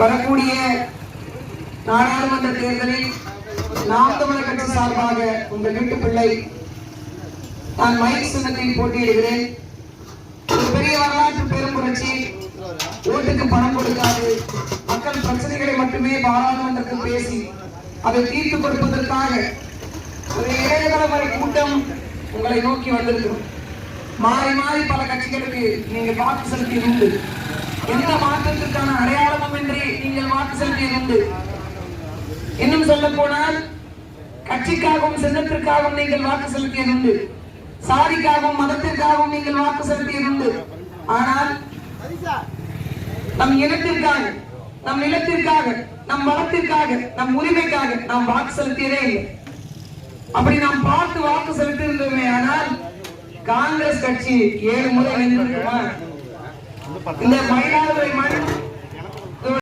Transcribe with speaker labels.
Speaker 1: வரக்கூடிய நாடாளுமன்ற தேர்தலில் நாம் தமிழர் கட்சி சார்பாக உங்கள் வீட்டு பிள்ளை நான் மைக் சின்னத்தில் போட்டியிடுகிறேன். ஒரு பெரிய வரலாற்று பெரும் புரட்சி. ஓட்டுக்கு பணம் கொடுக்காது, மக்கள் பிரச்சனைகளை மட்டுமே பாராளுமன்றத்தில் பேசி அதை தீர்த்து கொடுப்பதற்காக ஒரு இளையதலைமுறை கூட்டம் உங்களை நோக்கி வந்திருக்கிறோம். மாறி மாறி பல கட்சிகளுக்கு நீங்கள் வாக்கு செலுத்தியது உண்டு. எந்த மாற்றத்திற்கான அடையாளமும் இன்றி நீங்கள் வாக்கு செலுத்தியது உண்டு. இன்னும் சொல்ல போனால் கட்சிக்காகவும் சின்னத்திற்காகவும் நீங்கள் வாக்கு செலுத்தியது உண்டு. சாதிக்காகவும் மதத்திற்காகவும் நீங்கள் வாக்கு செலுத்தியது உண்டு. ஆனால் நம் இனத்திற்காக, நம் நிலத்திற்காக, நம் வளத்திற்காக, நம் உரிமைக்காக நாம் வாக்கு செலுத்தியதே இல்லை. அப்படி நாம் பார்த்து வாக்கு செலுத்தியிருந்தோமே ஆனால் காங்கிரஸ் கட்சி 7 முறை வென்றிருக்குமா? இந்த மயிலாடுதுறை மண்